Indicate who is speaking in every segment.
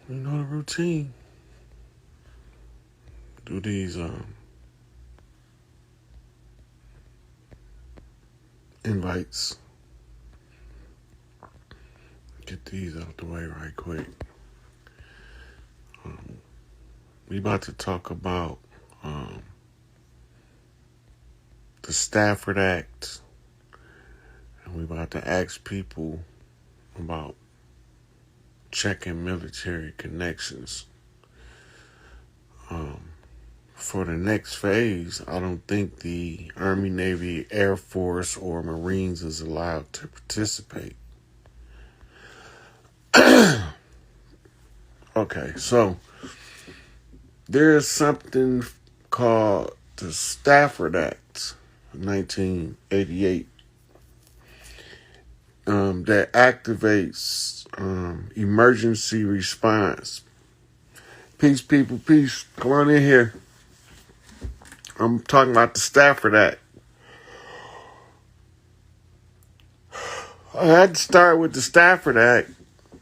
Speaker 1: You know the routine. Do these invites. Get these out the way right quick. We about to talk about the Stafford Act, and we about to ask people about checking military connections. For the next phase, I don't think the Army, Navy, Air Force, or Marines is allowed to participate. Okay, so there's something called the Stafford Act, 1988, that activates emergency response. Peace, people, peace. Come on in here. I'm talking about the Stafford Act. I had to start with the Stafford Act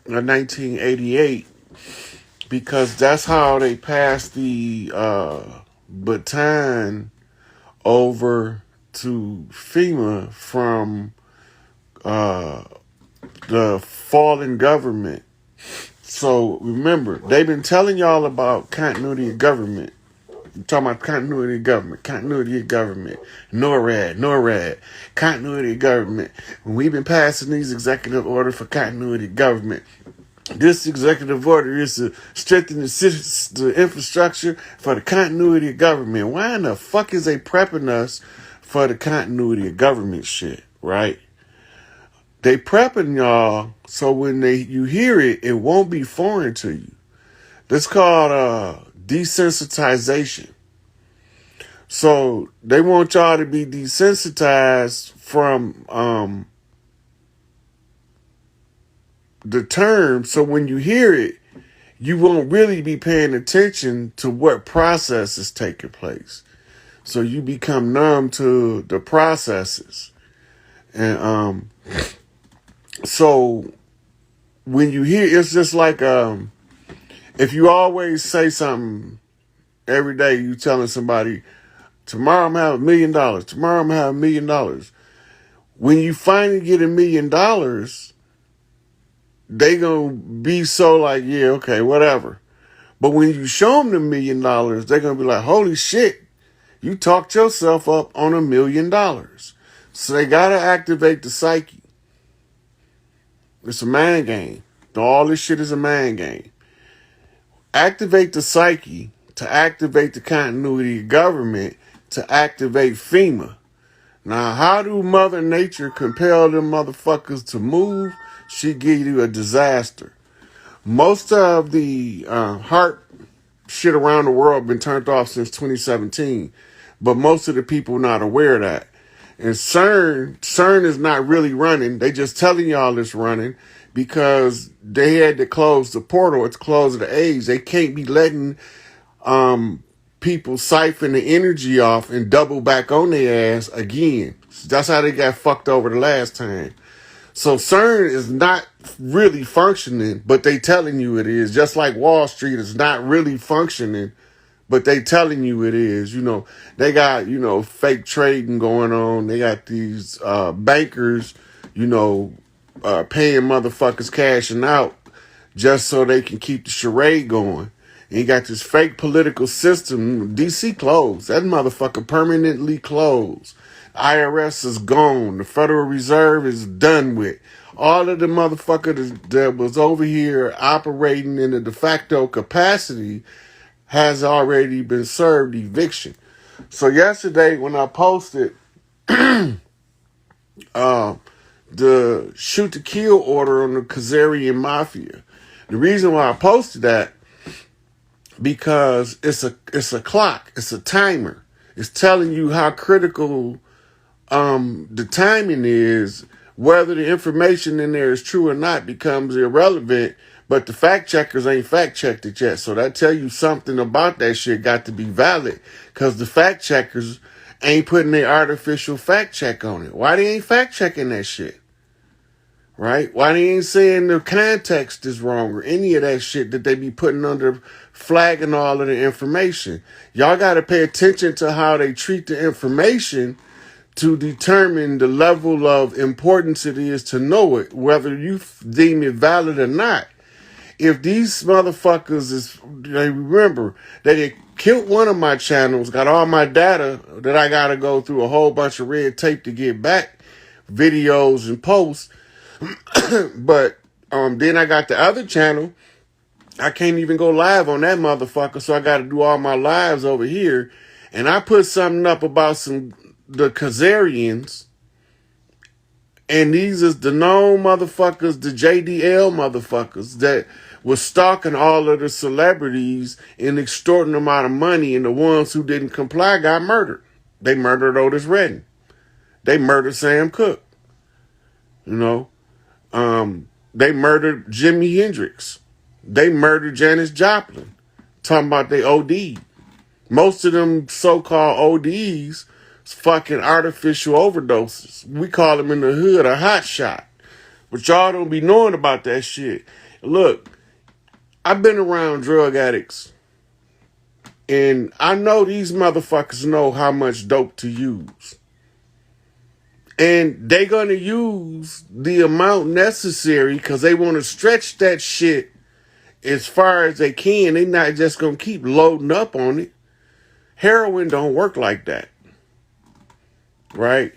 Speaker 1: of 1988 because that's how they passed the baton over to FEMA from the fallen government. So remember, they've been telling y'all about continuity of government. I'm talking about continuity of government, NORAD, continuity of government. When we've been passing these executive orders for continuity of government, this executive order is to strengthen the infrastructure for the continuity of government. Why in the fuck is they prepping us for the continuity of government shit, right? They prepping y'all so when you hear it, it won't be foreign to you. That's called desensitization. So they want y'all to be desensitized from the term, so when you hear it, you won't really be paying attention to what process is taking place. So you become numb to the processes. And so when you hear, it's just like if you always say something every day, you telling somebody, tomorrow I'm gonna have $1 million. Tomorrow I'm gonna have $1 million. When you finally get $1 million, they gonna be so like, yeah, okay, whatever. But when you show them the $1 million, they're gonna be like, holy shit, you talked yourself up on $1 million. So they gotta activate the psyche. It's a mind game. All this shit is a mind game. Activate the psyche to activate the continuity of government to activate FEMA. Now, how do Mother Nature compel them motherfuckers to move? She give you a disaster. Most of the heart shit around the world been turned off since 2017, but most of the people not aware of that. And CERN is not really running. They just telling y'all it's running because they had to close the portal. It's close the age. They can't be letting people siphon the energy off and double back on their ass again. That's how they got fucked over the last time. So CERN is not really functioning, but they telling you it is. Just like Wall Street is not really functioning, but they telling you it is. You know, they got, fake trading going on. They got these bankers, paying motherfuckers cashing out just so they can keep the charade going. And you got this fake political system. DC closed. That motherfucker permanently closed. IRS is gone. The Federal Reserve is done with. All of the motherfuckers that was over here operating in a de facto capacity has already been served eviction. So yesterday when I posted the shoot to kill order on the Khazarian Mafia, the reason why I posted that, because it's a clock, it's a timer. It's telling you how critical the timing is. Whether the information in there is true or not becomes irrelevant, but the fact checkers ain't fact checked it yet. So that tell you something about that shit got to be valid, because the fact checkers ain't putting their artificial fact check on it. Why they ain't fact checking that shit? right? Why they ain't saying the context is wrong or any of that shit that they be putting under flagging all of the information? Y'all got to pay attention to how they treat the information to determine the level of importance it is to know it, whether you deem it valid or not. If these motherfuckers they remember that they killed one of my channels, got all my data that I got to go through a whole bunch of red tape to get back, videos and posts. But then I got the other channel. I can't even go live on that motherfucker, so I got to do all my lives over here. And I put something up about the Khazarians, and these is the known motherfuckers, the JDL motherfuckers that was stalking all of the celebrities and extorting them out of money, and the ones who didn't comply got murdered. They murdered Otis Redding. They murdered Sam Cooke. You know, they murdered Jimi Hendrix. They murdered Janis Joplin. Talking about they OD'd. Most of them so-called ODs is fucking artificial overdoses. We call them in the hood a hot shot. But y'all don't be knowing about that shit. Look, I've been around drug addicts, and I know these motherfuckers know how much dope to use. And they gonna use the amount necessary because they want to stretch that shit as far as they can. They not just gonna keep loading up on it. Heroin don't work like that, right?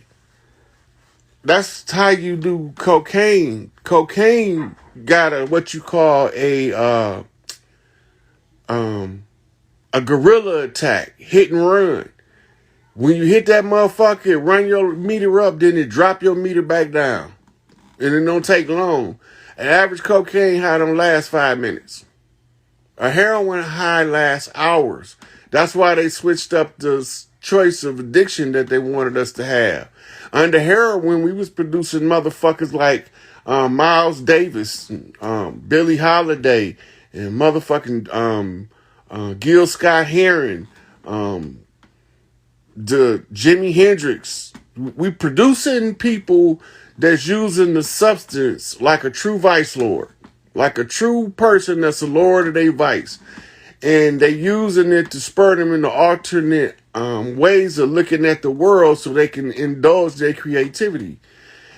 Speaker 1: That's how you do cocaine. Cocaine got what you call a guerrilla attack, hit and run. When you hit that motherfucker, it run your meter up, then it drop your meter back down. And it don't take long. An average cocaine high don't last 5 minutes. A heroin high lasts hours. That's why they switched up the choice of addiction that they wanted us to have. Under heroin, we was producing motherfuckers like Miles Davis, Billie Holiday, and motherfucking Gil Scott-Heron, the Jimi Hendrix. We producing people that's using the substance like a true vice lord, like a true person that's a lord of their vice. And they using it to spur them into alternate ways of looking at the world so they can indulge their creativity.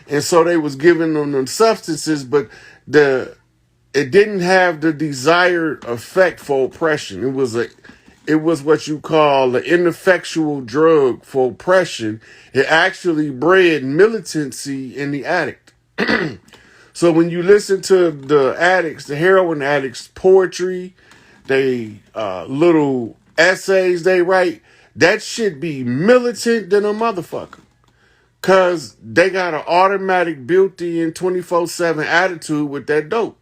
Speaker 1: And so they was giving them substances, but it didn't have the desired effect for oppression. It was what you call an ineffectual drug for oppression. It actually bred militancy in the addict. So when you listen to the addicts, the heroin addicts, poetry, they little essays they write, that should be militant than a motherfucker. Cause they got an automatic built-in 24/7 attitude with that dope.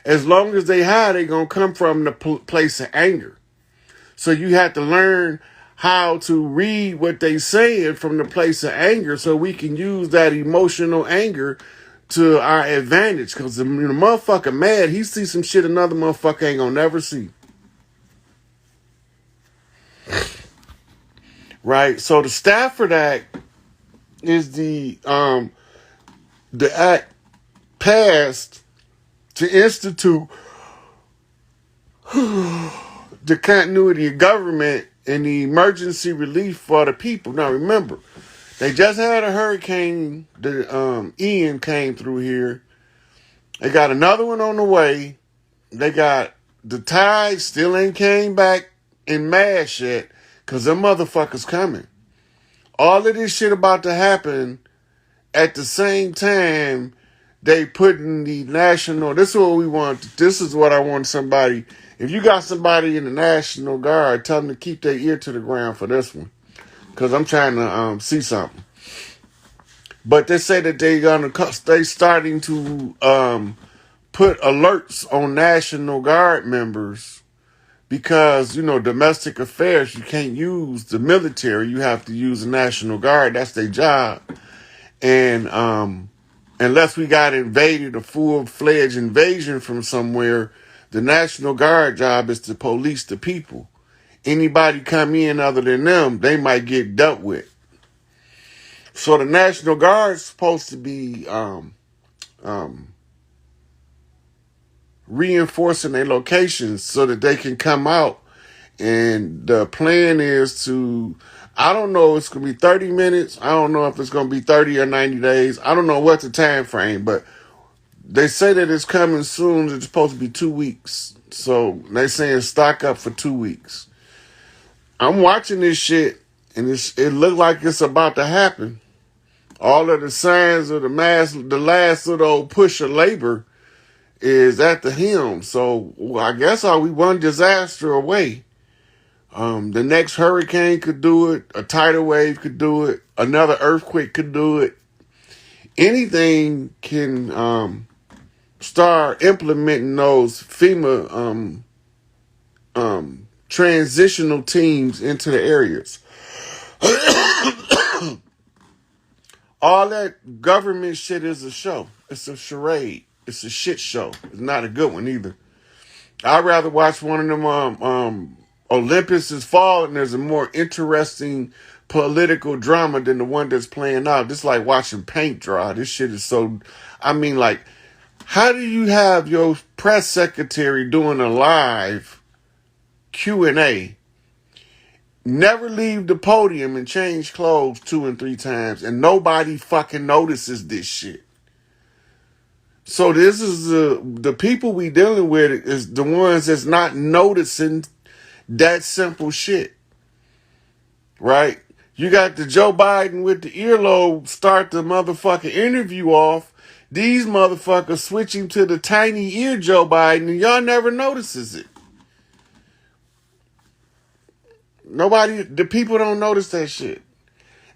Speaker 1: As long as they high, they gonna come from the place of anger. So you have to learn how to read what they saying from the place of anger so we can use that emotional anger to our advantage. Because the motherfucker mad, he sees some shit another motherfucker ain't gonna never see. Right? So the Stafford Act is the act passed to institute the continuity of government and the emergency relief for the people. Now remember, they just had a hurricane. The Ian came through here. They got another one on the way. They got the tide still ain't came back in mass yet because them motherfuckers coming. All of this shit about to happen at the same time they putting the national. This is what we want. This is what I want somebody. If you got somebody in the National Guard, tell them to keep their ear to the ground for this one. Because I'm trying to see something. But they say that they starting to put alerts on National Guard members because, domestic affairs, you can't use the military. You have to use the National Guard. That's their job. And unless we got invaded, a full-fledged invasion from somewhere, the National Guard job is to police the people. Anybody come in other than them, they might get dealt with. So the National Guard is supposed to be reinforcing their locations so that they can come out. And the plan is to, I don't know, it's going to be 30 minutes. I don't know if it's going to be 30 or 90 days. I don't know what the time frame, but they say that it's coming soon. It's supposed to be 2 weeks. So they saying stock up for 2 weeks. I'm watching this shit, and it looked like it's about to happen. All of the signs of the last little push of labor is at the helm. So I guess we one disaster away. The next hurricane could do it. A tidal wave could do it. Another earthquake could do it. Anything can start implementing those FEMA transitional teams into the areas. All that government shit is a show. It's a charade. It's a shit show. It's not a good one either. I'd rather watch one of them Olympus Has Fallen. There's a more interesting political drama than the one that's playing out. It's like watching paint dry. This shit is so, like, how do you have your press secretary doing a live Q&A, never leave the podium and change clothes 2 and 3 times, and nobody fucking notices this shit? So this is the people we dealing with is the ones that's not noticing that simple shit, right? You got the Joe Biden with the earlobe start the motherfucking interview off. These motherfuckers switching to the tiny ear Joe Biden, and y'all never notices it. The people don't notice that shit.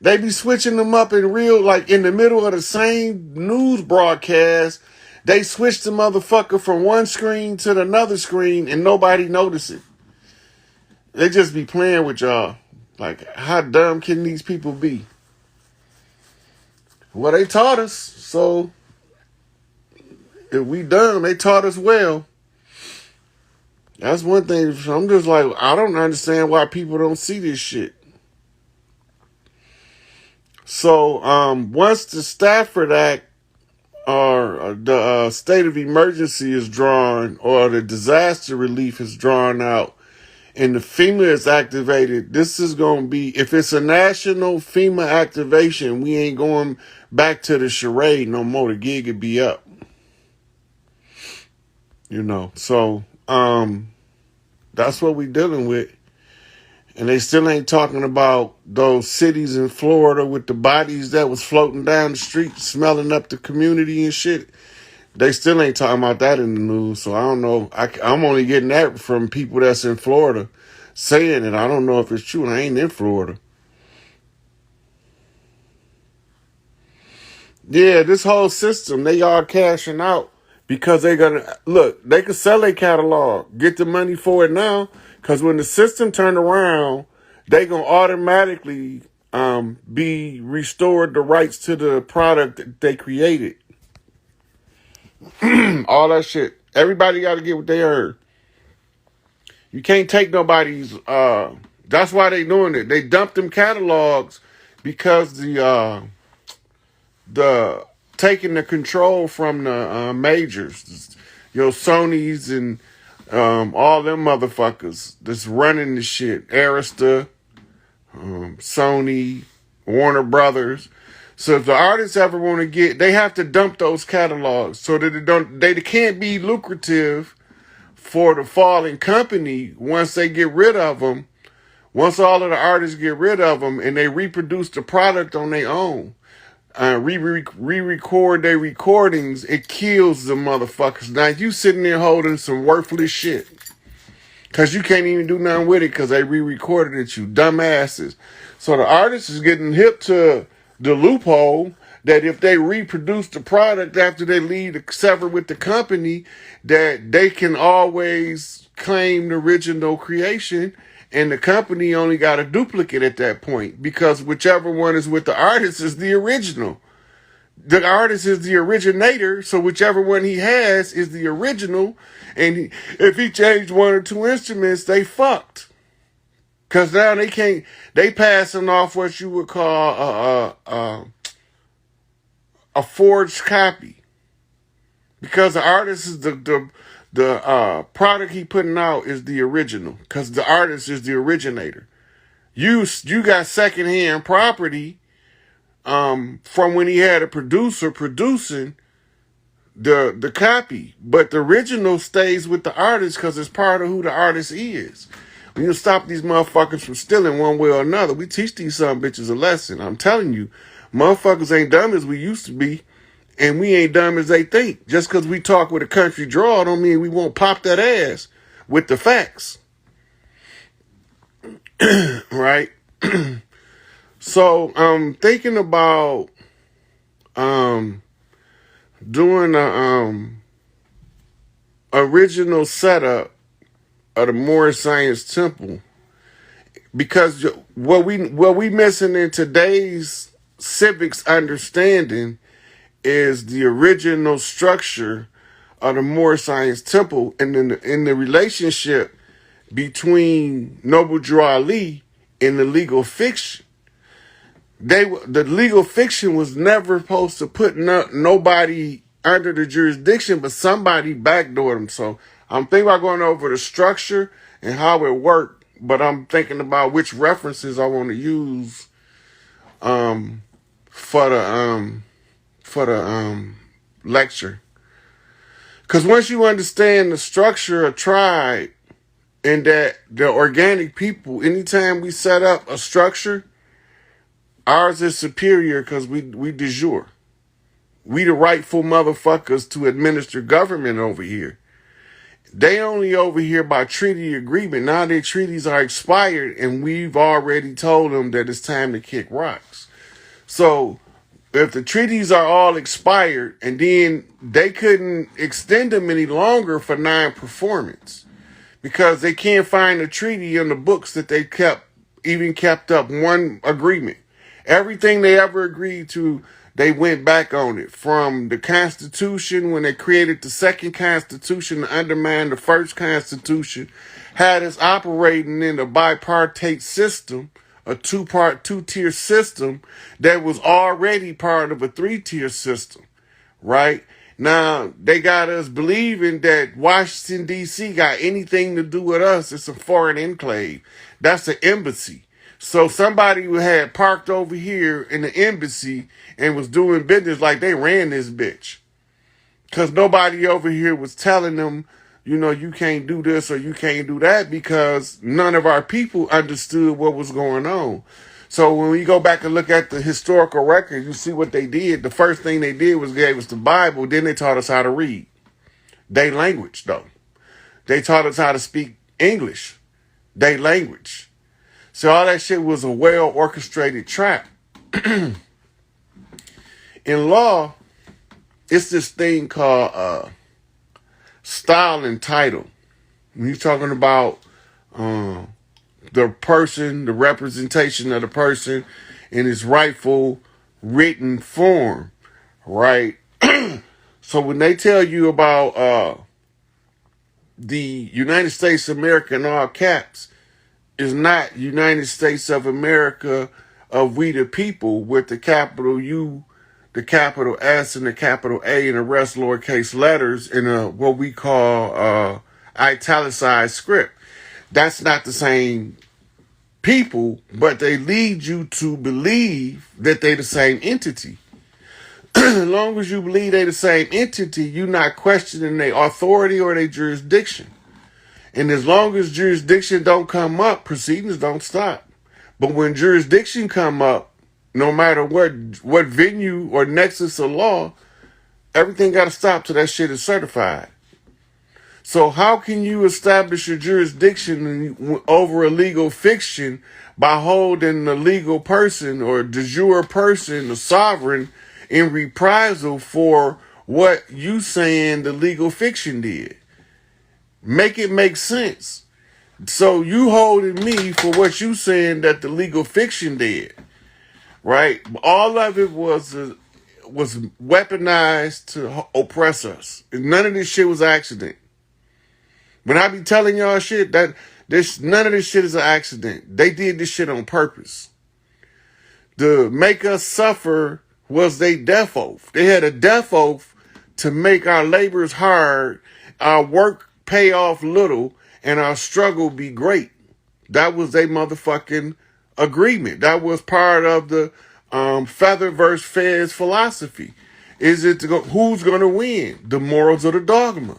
Speaker 1: They be switching them up in real, like in the middle of the same news broadcast. They switch the motherfucker from one screen to another screen and nobody notice it. They just be playing with y'all. Like, how dumb can these people be? Well, they taught us. So, if we dumb, they taught us well. That's one thing. I'm just like, I don't understand why people don't see this shit. So, once the Stafford Act or the state of emergency is drawn, or the disaster relief is drawn out, and the FEMA is activated, this is going to be, if it's a national FEMA activation, we ain't going back to the charade no more. The gig would be up. So, that's what we dealing with. And they still ain't talking about those cities in Florida with the bodies that was floating down the street, smelling up the community and shit. They still ain't talking about that in the news. So I don't know. I'm only getting that from people that's in Florida saying it. I don't know if it's true. And I ain't in Florida. Yeah, this whole system, they are cashing out because they can sell their catalog, get the money for it now. Because when the system turn around, they going to automatically be restored the rights to the product that they created. All that shit. Everybody got to get what they heard. You can't take nobody's... that's why they doing it. They dumped them catalogs because the taking the control from the majors. Sony's and... all them motherfuckers that's running the shit. Arista, Sony, Warner Brothers. So if the artists ever want to they have to dump those catalogs so that they can't be lucrative for the falling company once they get rid of them. Once all of the artists get rid of them and they reproduce the product on their own. Re-record their recordings, it kills the motherfuckers. Now you sitting there holding some worthless shit because you can't even do nothing with it because they re-recorded it, you dumbasses. So the artist is getting hip to the loophole that if they reproduce the product after they leave sever with the company, that they can always claim the original creation. And the company only got a duplicate at that point because whichever one is with the artist is the original. The artist is the originator, so whichever one he has is the original. And if he changed 1 or 2 instruments, they fucked. Because now they passing off what you would call a forged copy. Because the artist is the product he putting out is the original. Because the artist is the originator. You got secondhand property from when he had a producer producing the copy, but the original stays with the artist because it's part of who the artist is. When you stop these motherfuckers from stealing one way or another, we teach these some bitches a lesson. I'm telling you, motherfuckers ain't dumb as we used to be, and we ain't dumb as they think. Just because we talk with a country drawl don't mean we won't pop that ass with the facts. Right? So I'm thinking about doing a original setup of the Moorish Science Temple, because what we missing in today's civics understanding is the original structure of the Moorish Science Temple, and in the relationship between Noble Drew Ali and the legal fiction. The legal fiction was never supposed to put nobody under the jurisdiction, but somebody backdoored them. So I'm thinking about going over the structure and how it worked, but I'm thinking about which references I want to use for the lecture. Because once you understand the structure of tribe and that the organic people, anytime we set up a structure, ours is superior because we de jure. We the rightful motherfuckers to administer government over here. They only over here by treaty agreement. Now their treaties are expired and we've already told them that it's time to kick rocks. So if the treaties are all expired and then they couldn't extend them any longer for non-performance because they can't find a treaty in the books that they kept up one agreement. Everything they ever agreed to, they went back on it. From the Constitution, when they created the second Constitution to undermine the first Constitution, had us operating in a bipartite system, a two-tier system that was already part of a three-tier system, right? Now, they got us believing that Washington, D.C. got anything to do with us. It's a foreign enclave. That's an embassy. So somebody who had parked over here in the embassy and was doing business like they ran this bitch. Because nobody over here was telling them, you can't do this or you can't do that, because none of our people understood what was going on. So when we go back and look at the historical record, you see what they did. The first thing they did was gave us the Bible. Then they taught us how to read. They language, though. They taught us how to speak English. They language. So all that shit was a well-orchestrated trap. In law, it's this thing called style and title. When you're talking about the person, the representation of the person in its rightful written form, right? So when they tell you about the United States of America in all caps, is not United States of America of we the people with the capital U, the capital S, and the capital A, and the rest lowercase letters in what we call italicized script. That's not the same people, but they lead you to believe that they're the same entity. As long as you believe they're the same entity, you're not questioning their authority or their jurisdiction. And as long as jurisdiction don't come up, proceedings don't stop. But when jurisdiction come up, no matter what venue or nexus of law, everything got to stop till that shit is certified. So how can you establish a jurisdiction over a legal fiction by holding the legal person or de jure person, the sovereign, in reprisal for what you saying the legal fiction did? Make it make sense. So you holding me for what you saying that the legal fiction did, right? All of it was weaponized to oppress us. None of this shit was accident. When I be telling y'all shit, none of this shit is an accident. They did this shit on purpose. To make us suffer was their death oath. They had a death oath to make our labors hard, our work pay off little, and our struggle be great. That was a motherfucking agreement. That was part of the feather versus fez philosophy. Is it who's going to win? The morals or the dogma?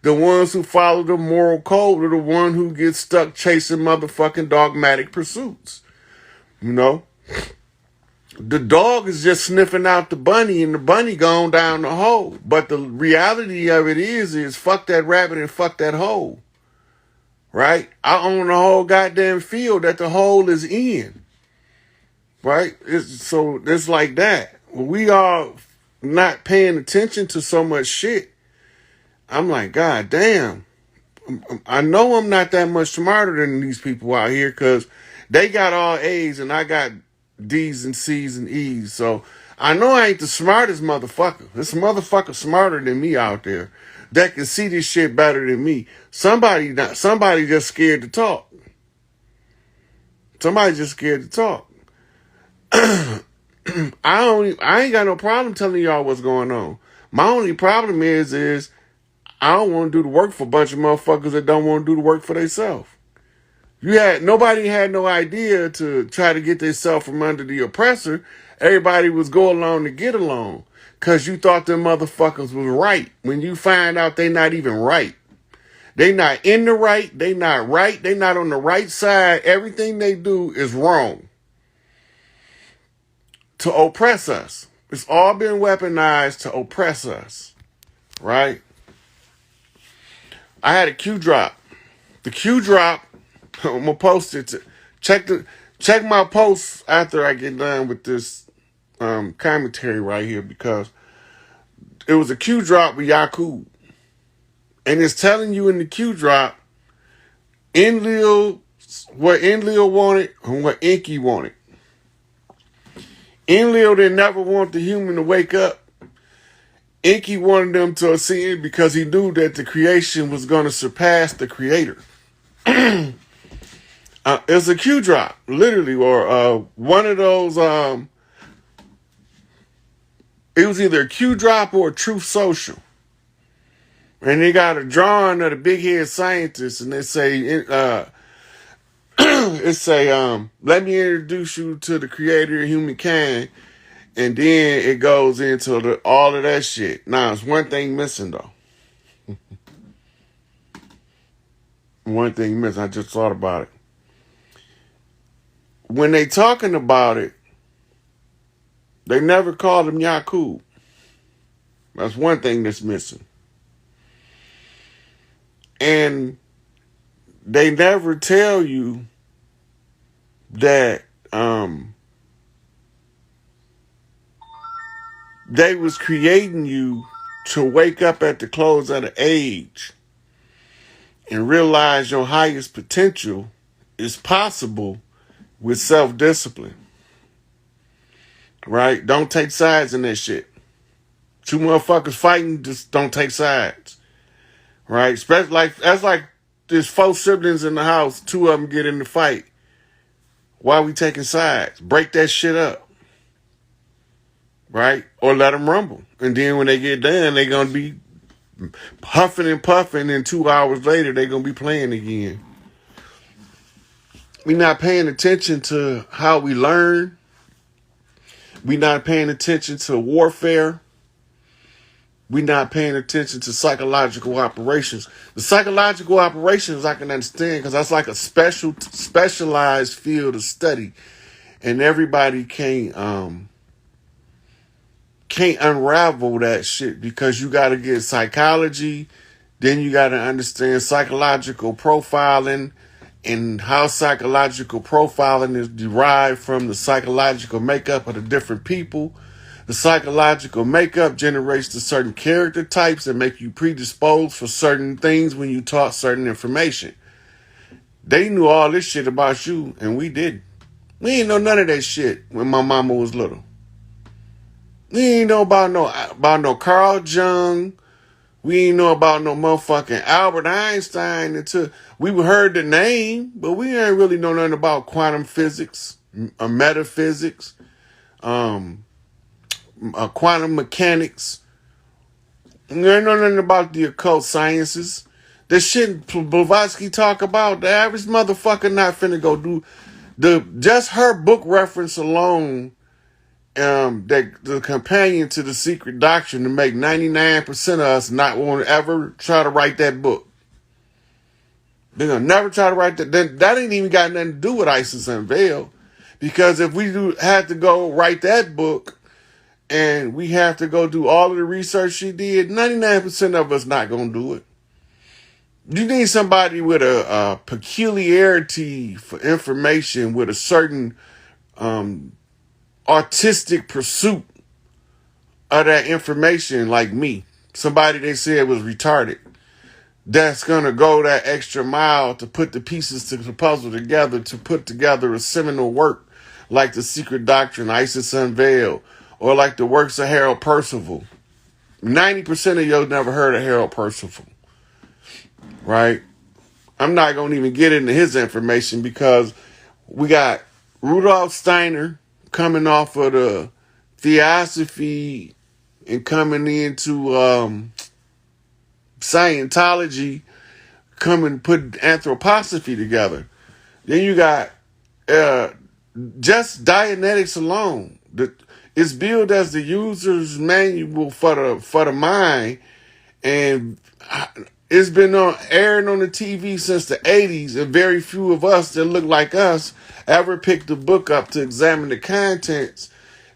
Speaker 1: The ones who follow the moral code are the one who gets stuck chasing motherfucking dogmatic pursuits. You know? The dog is just sniffing out the bunny and the bunny gone down the hole. But the reality of it is fuck that rabbit and fuck that hole. Right? I own the whole goddamn field that the hole is in. Right? So it's like that. We are not paying attention to so much shit. I'm like, God damn. I know I'm not that much smarter than these people out here because they got all A's and I got D's and C's and E's. So I know I ain't the smartest motherfucker. There's a motherfucker smarter than me out there that can see this shit better than me. Somebody just scared to talk. Somebody just scared to talk. I ain't got no problem telling y'all what's going on. My only problem is I don't want to do the work for a bunch of motherfuckers that don't want to do the work for themselves. Nobody had no idea to try to get themselves from under the oppressor. Everybody was go along to get along. Cause you thought them motherfuckers was right. When you find out they not even right. They not in the right. They not right. They not on the right side. Everything they do is wrong. To oppress us. It's all been weaponized to oppress us. Right? I had a Q drop. The Q drop, I'm gonna post it. Check my posts after I get done with this commentary right here because it was a Q drop with Yakub. And it's telling you in the Q drop what Enlil wanted and what Enki wanted. Enlil didn't never want the human to wake up. Enki wanted them to see it because he knew that the creation was going to surpass the creator. It's a Q drop, literally, or one of those. It was either a Q drop or a Truth Social, and they got a drawing of the big head scientists, and they say, it say, let me introduce you to the creator of humankind. And then it goes into all of that shit. Now, it's one thing missing, though. One thing missing. I just thought about it. When they talking about it, they never called him Yakub. That's one thing that's missing. And they never tell you that they was creating you to wake up at the close of the age and realize your highest potential is possible with self-discipline. Right? Don't take sides in that shit. Two motherfuckers fighting, just don't take sides. Right? Especially that's like there's 4 siblings in the house, 2 of them get in the fight. Why are we taking sides? Break that shit up. Right? Or let them rumble. And then when they get done, they're going to be huffing and puffing, and 2 hours later, they're going to be playing again. We're not paying attention to how we learn. We're not paying attention to warfare. We're not paying attention to psychological operations. The psychological operations I can understand because that's like a specialized field of study. And everybody can't unravel that shit because you got to get psychology, then you got to understand psychological profiling and how psychological profiling is derived from the psychological makeup of the different people. The psychological makeup generates the certain character types that make you predisposed for certain things when you taught certain information. They knew all this shit about you and we didn't. We didn't know none of that shit when my mama was little. We ain't know about no Carl Jung. We ain't know about no motherfucking Albert Einstein until we heard the name, but we ain't really know nothing about quantum physics, metaphysics, quantum mechanics. You ain't know nothing about the occult sciences. The shit Blavatsky talk about, the average motherfucker not finna go do just her book reference alone, that the companion to the secret doctrine to make 99% of us not want to ever try to write that book. They're gonna never try to write that. That ain't even got nothing to do with Isis Unveiled. Because if we had to go write that book and we have to go do all of the research she did, 99% of us not gonna do it. You need somebody with a peculiarity for information, with a certain artistic pursuit of that information, like me. Somebody they said was retarded. That's going to go that extra mile to put the pieces to the puzzle together, to put together a seminal work like The Secret Doctrine, Isis Unveiled, or like the works of Harold Percival. 90% of y'all never heard of Harold Percival, right? I'm not going to even get into his information because we got Rudolf Steiner coming off of the Theosophy and coming into Scientology, coming put anthroposophy together. Then you got just Dianetics alone. It's billed as the user's manual for the mind, and it's been airing on the TV since the 80s, and very few of us that look like us ever picked the book up to examine the contents,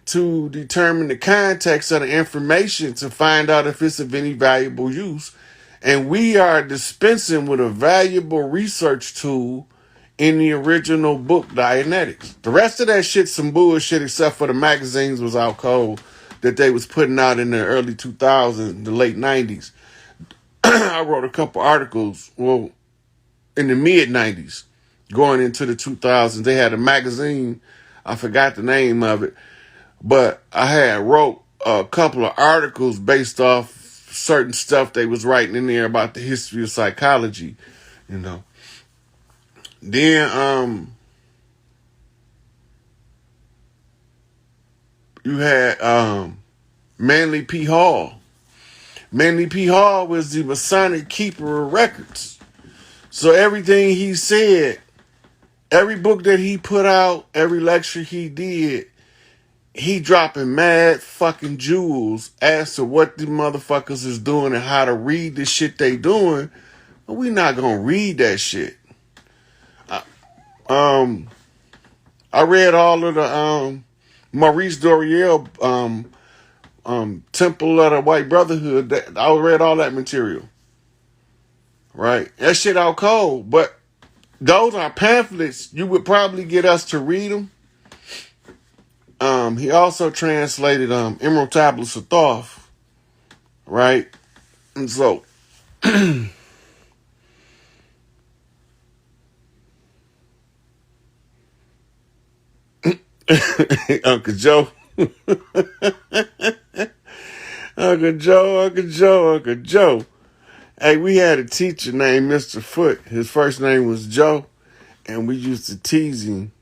Speaker 1: to determine the context of the information, to find out if it's of any valuable use. And we are dispensing with a valuable research tool in the original book, Dianetics. The rest of that shit, some bullshit, except for the magazines was out cold that they was putting out in the early 2000s, the late 90s. I wrote a couple articles, well, in the mid 90s, going into the 2000s. They had a magazine, I forgot the name of it, but I had wrote a couple of articles based off certain stuff they was writing in there about the history of psychology, you know. Then you had Manly P. Hall. Manly P. Hall was the Masonic keeper of records. So everything he said, every book that he put out, every lecture he did, he dropping mad fucking jewels as to what the motherfuckers is doing and how to read the shit they doing. But we not gonna read that shit. I read all of the Maurice Doreal Temple of the White Brotherhood. I read all that material. Right? That shit out cold. But those are pamphlets. You would probably get us to read them. He also translated Emerald Tablets of Thoth. Right? And so Uncle Joe. Uncle Joe. Hey, we had a teacher named Mr. Foote. His first name was Joe, and we used to tease him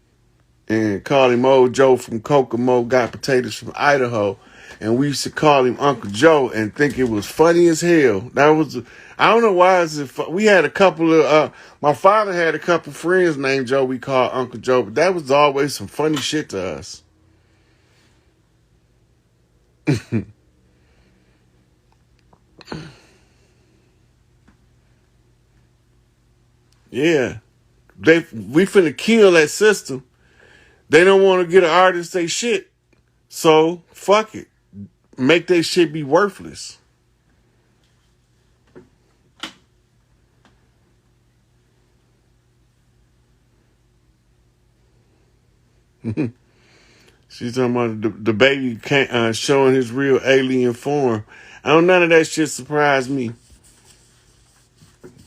Speaker 1: and call him Old Joe from Kokomo, got potatoes from Idaho. And we used to call him Uncle Joe and think it was funny as hell. I don't know why. We had a couple of, my father had a couple friends named Joe we called Uncle Joe, but that was always some funny shit to us. Yeah. We finna kill that system. They don't want to get an artist they shit. So, fuck it. Make that shit be worthless. She's talking about the baby showing his real alien form. None of that shit surprised me.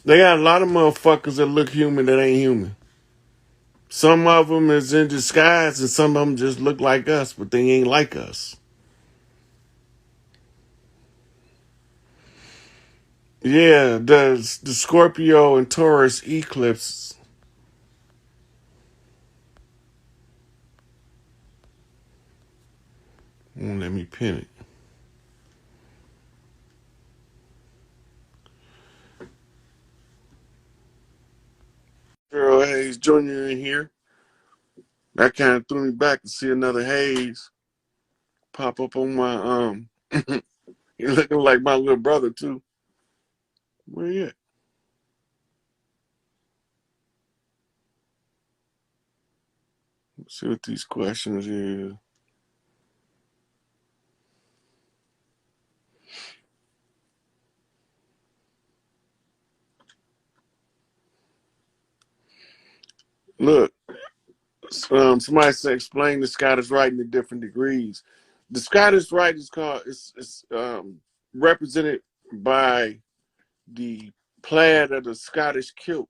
Speaker 1: They got a lot of motherfuckers that look human that ain't human. Some of them is in disguise and some of them just look like us, but they ain't like us. Yeah, the Scorpio and Taurus eclipse. Let me pin it. Hayes Jr. in here. That kind of threw me back to see another Hayes pop up on my You're looking like my little brother too. Where you at? Let's see what these questions is. Look, somebody said explain the Scottish Rite in different degrees. The Scottish Rite is called it's represented by the plaid of the Scottish kilt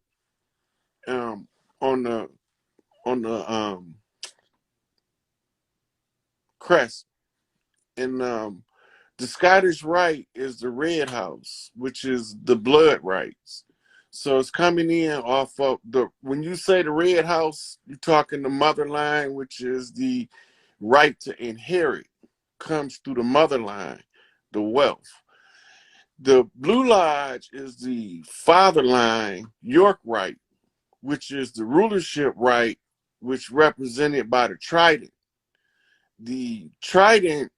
Speaker 1: um, on the crest, and the Scottish Rite is the red house, which is the blood rights. So it's coming in off of when you say the red house, you're talking the mother line, which is the right to inherit, comes through the mother line, the wealth. The Blue Lodge is the father line, York right, which is the rulership right, which represented by the trident. The trident,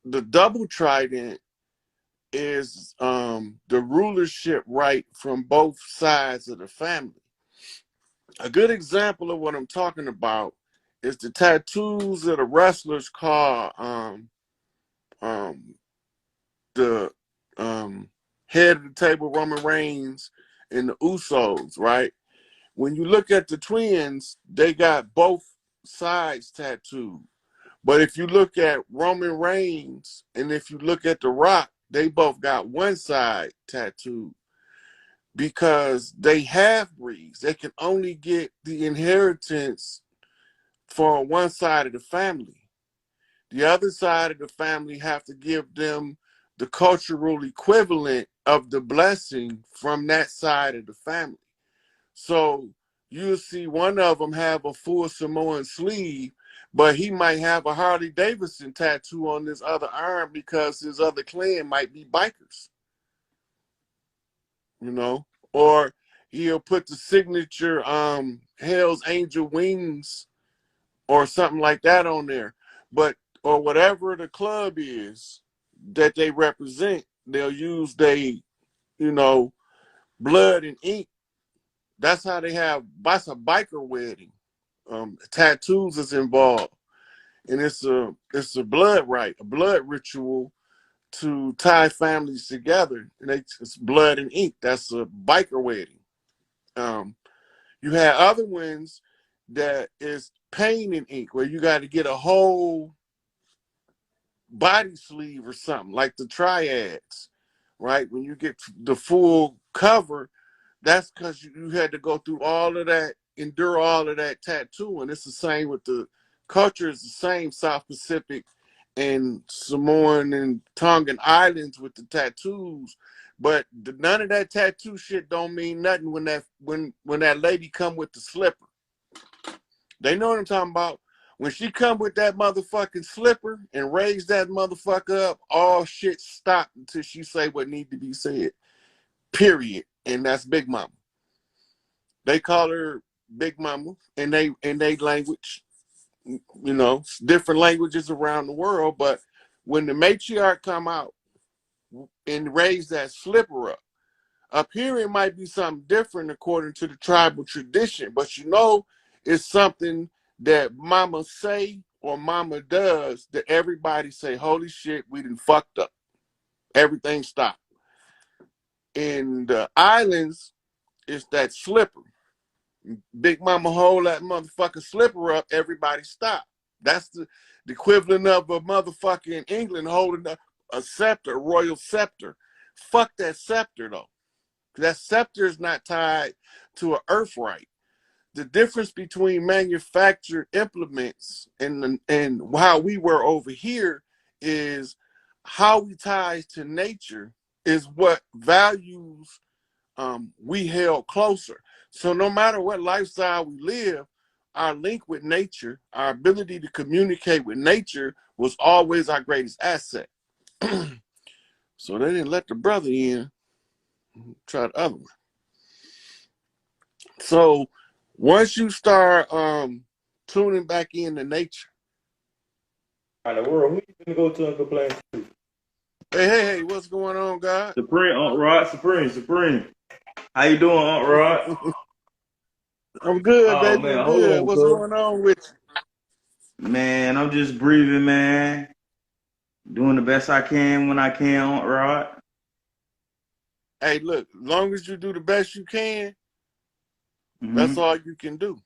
Speaker 1: the double trident, is the rulership right from both sides of the family. A good example of what I'm talking about is the tattoos that the wrestlers call the head of the table, Roman Reigns, and the Usos, right? When you look at the twins, they got both sides tattooed. But if you look at Roman Reigns and if you look at The Rock, they both got one side tattooed because they half-breeds. They can only get the inheritance for one side of the family. The other side of the family have to give them the cultural equivalent of the blessing from that side of the family. So you'll see one of them have a full Samoan sleeve, but he might have a Harley Davidson tattoo on his other arm because his other clan might be bikers, or he'll put the signature Hell's Angel wings or something like that on there. But or whatever the club is that they represent, they'll use blood and ink. That's how they have. That's a biker wedding. Tattoos is involved, and it's a blood rite, a blood ritual to tie families together. And it's blood and ink. That's a biker wedding. You have other ones that is paint and ink, where you got to get a whole body sleeve or something, like the triads, right? When you get the full cover, that's because you had to go through all of that, endure all of that tattoo. And it's the same with the culture, is the same South Pacific and Samoan and Tongan Islands with the tattoos. But none of that tattoo shit don't mean nothing when that lady come with the slipper. They know what I'm talking about. When she come with that motherfucking slipper and raise that motherfucker up, all shit stop until she say what need to be said. Period. And that's Big Mama. They call her Big Mama in they language, different languages around the world. But when the matriarch come out and raise that slipper up here it might be something different according to the tribal tradition. But it's something that mama say or mama does that everybody say, holy shit, we done fucked up. Everything stopped. In the islands, it's that slipper. Big mama hold that motherfucking slipper up, everybody stop. That's the equivalent of a motherfucking England holding a scepter, a royal scepter. Fuck that scepter though. That scepter is not tied to an earth right. The difference between manufactured implements and how we were over here is how we ties to nature is what values we held closer. So no matter what lifestyle we live, our link with nature, our ability to communicate with nature was always our greatest asset. So they didn't let the brother in. Try the other one. So Once you start tuning back into nature.
Speaker 2: In the world, who you gonna go to and complain to?
Speaker 1: Hey, what's going on, God?
Speaker 2: Supreme, Aunt Rod, Supreme. How you doing, Aunt Rod?
Speaker 1: I'm good,
Speaker 2: Oh
Speaker 1: baby.
Speaker 2: man,
Speaker 1: I'm
Speaker 2: hold
Speaker 1: good.
Speaker 2: on,
Speaker 1: What's
Speaker 2: cuz.
Speaker 1: going on with you?
Speaker 2: Man, I'm just breathing, man. Doing the best I can when I can, Aunt Rod.
Speaker 1: Hey, look, as long as you do the best you can, that's
Speaker 2: Mm-hmm.
Speaker 1: all you can do.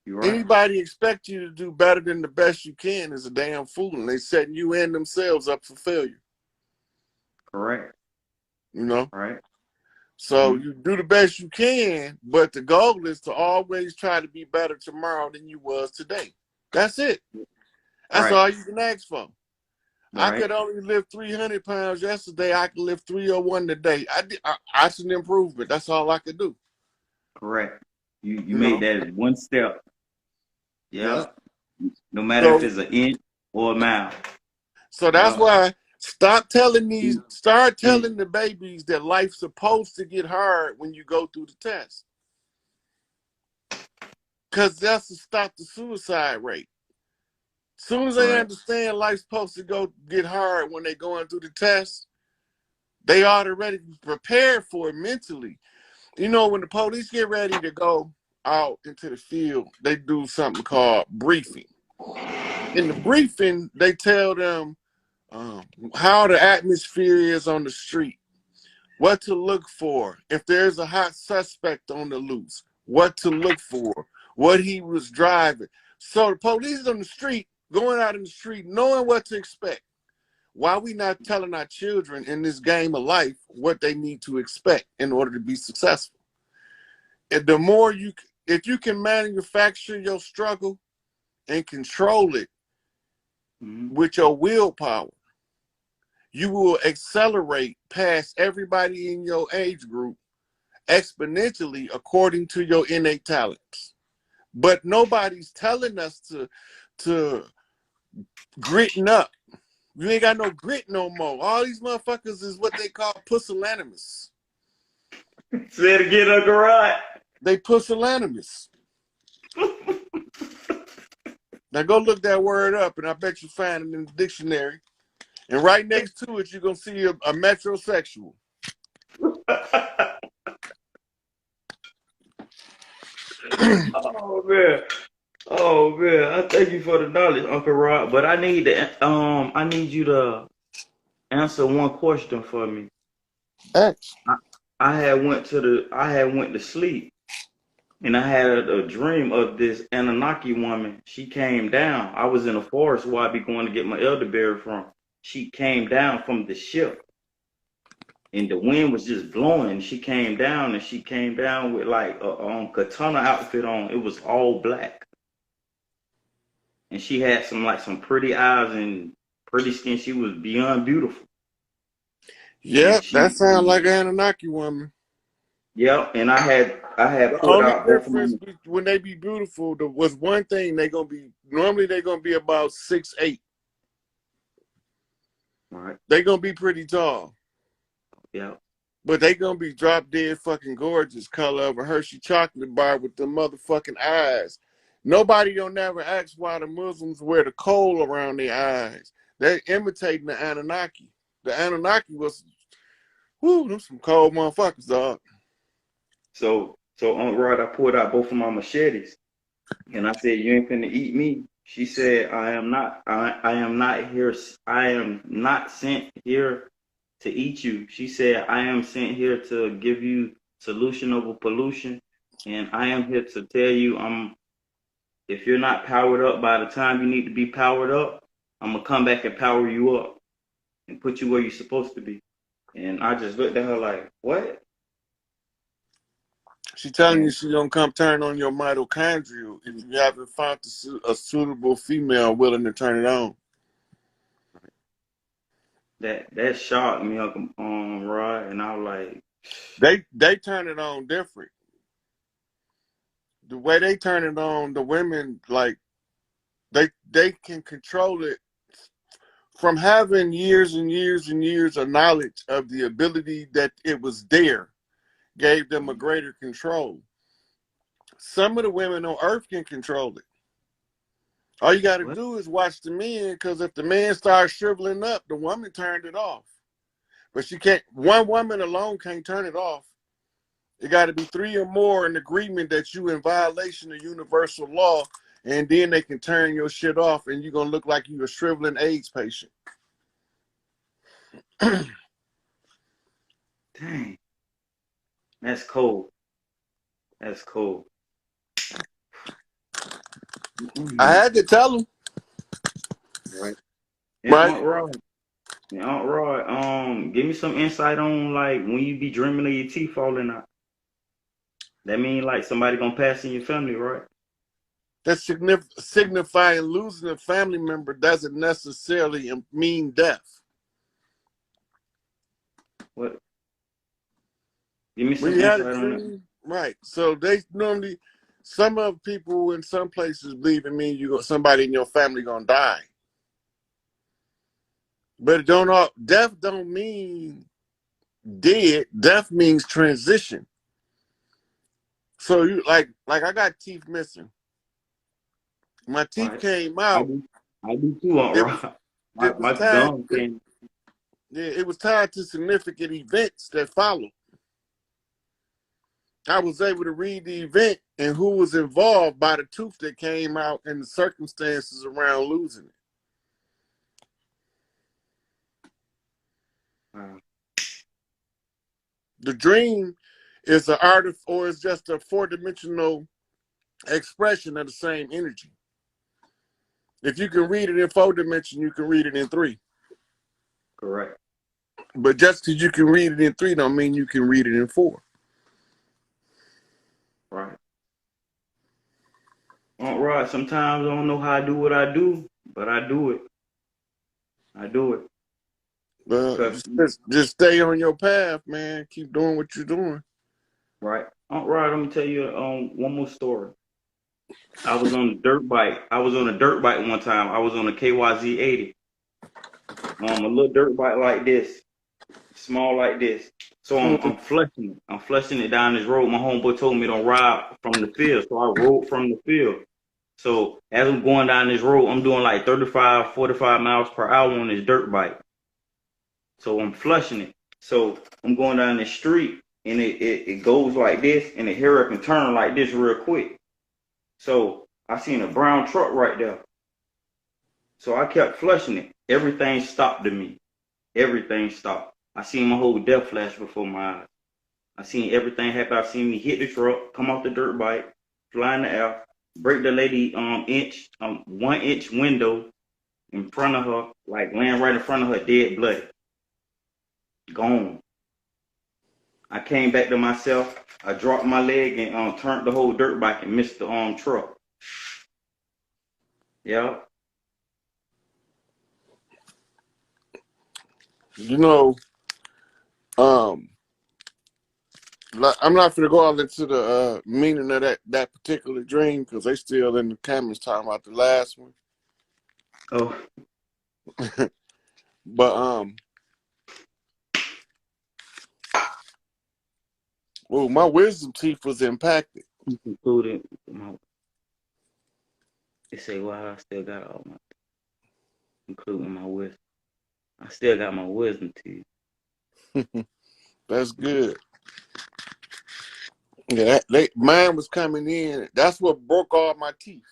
Speaker 2: You right?
Speaker 1: Anybody expect you to do better than the best you can is a damn fool, and they setting you and themselves up for failure.
Speaker 2: Correct.
Speaker 1: You know.
Speaker 2: Right.
Speaker 1: So
Speaker 2: Mm-hmm.
Speaker 1: you do the best you can, but the goal is to always try to be better tomorrow than you was today. That's it. That's
Speaker 2: Right.
Speaker 1: all you can ask for. I
Speaker 2: Right.
Speaker 1: could only lift 300 pounds yesterday. I could lift 301 today. That's an improvement. That's all I could do.
Speaker 2: Correct. You
Speaker 1: You
Speaker 2: made
Speaker 1: know.
Speaker 2: that one step.
Speaker 1: Yeah.
Speaker 2: Yeah. No matter if
Speaker 1: So
Speaker 2: it's an inch or a mile.
Speaker 1: that's
Speaker 2: Yeah.
Speaker 1: why start telling the babies that life's supposed to get hard when you go through the test. Cause that's to stop the suicide rate. Soon as they
Speaker 2: Right.
Speaker 1: understand life's supposed to go get hard when they're going through the test, they already prepared for it mentally. You know, when the police get ready to go out into the field, they do something called briefing. In the briefing, they tell them how the atmosphere is on the street, what to look for, if there's a hot suspect on the loose, what to look for, what he was driving. So the police on the street, going out in the street, knowing what to expect. Why are we not telling our children in this game of life what they need to expect in order to be successful? And the more if you can manufacture your struggle and control it
Speaker 2: Mm-hmm.
Speaker 1: with your willpower, you will accelerate past everybody in your age group exponentially according to your innate talents. But nobody's telling us to gritting up. You ain't got no grit no more. All these motherfuckers is what they call pusillanimous.
Speaker 2: Say it again, Uncle Rod.
Speaker 1: They pusillanimous. Now go look that word up, and I bet you find it in the dictionary. And right next to it, you're gonna see a metrosexual.
Speaker 2: Oh man. Oh man, I thank you for the knowledge, Uncle Rod. But I need you to answer one question for me.
Speaker 1: X.
Speaker 2: I, I had went to sleep and I had a dream of this Anunnaki woman. She came down. I was in a forest where I'd be going to get my elderberry from. She came down from the ship and the wind was just blowing. She came down and she came down with like a katana outfit on. It was all black. And she had some pretty eyes and pretty skin. She was beyond beautiful. And
Speaker 1: Yep, that sounds like an Anunnaki woman.
Speaker 2: yeah, and I had
Speaker 1: The
Speaker 2: pulled
Speaker 1: only
Speaker 2: out both of
Speaker 1: difference
Speaker 2: my
Speaker 1: when they be beautiful, there was one thing normally they're gonna be about 6'8".
Speaker 2: right,
Speaker 1: They're gonna be pretty tall.
Speaker 2: yeah,
Speaker 1: But they gonna be drop dead fucking gorgeous, color of a Hershey chocolate bar with the motherfucking eyes. Nobody don't never ask why the Muslims wear the kohl around their eyes. They're imitating the Anunnaki. The Anunnaki was, whoo, them some cold motherfuckers, dog.
Speaker 2: so on Rod, I pulled out both of my machetes and I said, "You ain't finna eat me." She said, I am not here. I am not sent here to eat you." She said, "I am sent here to give you solution over pollution, and I am here to tell you, if you're not powered up by the time you need to be powered up, I'm gonna come back and power you up and put you where you're supposed to be." And I just looked at her like, "What?"
Speaker 1: She telling you
Speaker 2: And
Speaker 1: she gonna come turn on your mitochondria if you haven't found a suitable female willing to turn it on.
Speaker 2: that shocked me, Uncle Rod, and I was like,
Speaker 1: They turn it on different. The way they turn it on, the women like they can control it from having years and years and years of knowledge of the ability that it was there, gave them a greater control. Some of the women on Earth can control it. All you got to
Speaker 2: What?
Speaker 1: do is watch the men, because if the man starts shriveling up, the woman turned it off. But she can't. One woman alone can't turn it off. It got to be 3 or more in agreement that you in violation of universal law, and then they can turn your shit off, and you're gonna look like you a shriveling AIDS patient.
Speaker 2: Dang, that's cold. That's cold.
Speaker 1: I had to tell him,
Speaker 2: Right. And
Speaker 1: right?
Speaker 2: Aunt Rod, give me some insight on like when you be dreaming of your teeth falling out. That mean like somebody gonna pass in your family, right?
Speaker 1: That signifying losing a family member doesn't necessarily mean death.
Speaker 2: What? Give me
Speaker 1: When
Speaker 2: some
Speaker 1: you had a
Speaker 2: insight on that.
Speaker 1: dream, right? So they normally, some of people in some places believe it means somebody in your family gonna die, but it don't all. Death don't mean dead. Death means transition. So you like I got teeth missing. My teeth
Speaker 2: Right.
Speaker 1: came
Speaker 2: I
Speaker 1: out.
Speaker 2: do. I do too, Aunt
Speaker 1: It was
Speaker 2: Rod. My
Speaker 1: it was
Speaker 2: my
Speaker 1: tied.
Speaker 2: gum came.
Speaker 1: Yeah, it was tied to significant events that followed. I was able to read the event and who was involved by the tooth that came out and the circumstances around losing it.
Speaker 2: Wow.
Speaker 1: The dream is an art of, or it's just a 4-dimensional expression of the same energy. If you can read it in 4 dimension, you can read it in 3.
Speaker 2: Correct.
Speaker 1: But just because you can read it in 3 don't mean you can read it in 4.
Speaker 2: Right. Aunt Rod, sometimes I don't know how I do what I do, but I do it. I do it. Cause
Speaker 1: Just stay on your path, man. Keep doing what you're doing.
Speaker 2: right. Aunt Rod, I'm gonna tell you one more story. I was on a dirt bike. I was on a dirt bike one time. I was on a KYZ 80. A little dirt bike like this, small like this. So I'm flushing it. I'm flushing it down this road. My homeboy told me don't ride from the field, so I rode from the field. So as I'm going down this road, I'm doing like 35, 45 miles per hour on this dirt bike. So I'm flushing it. So I'm going down the street, and it goes like this, and it hurry up and turn like this real quick. So I seen a brown truck right there. So I kept flushing it. Everything stopped to me. Everything stopped. I seen my whole death flash before my eyes. I seen everything happen. I seen me hit the truck, come off the dirt bike, fly in the air, break the lady 1 inch window in front of her, like laying right in front of her, dead bloody. Gone. I came back to myself. I dropped my leg and turned the whole dirt bike and missed the truck. Yeah.
Speaker 1: You know, um, I'm not going to go all into the meaning of that particular dream because they still in the comments talking about the last one.
Speaker 2: Oh.
Speaker 1: But well, my wisdom teeth was impacted.
Speaker 2: Including they say, well, I still got all my, including my wisdom. I still got my wisdom teeth.
Speaker 1: That's good. Yeah, mine was coming in. That's what broke all my teeth.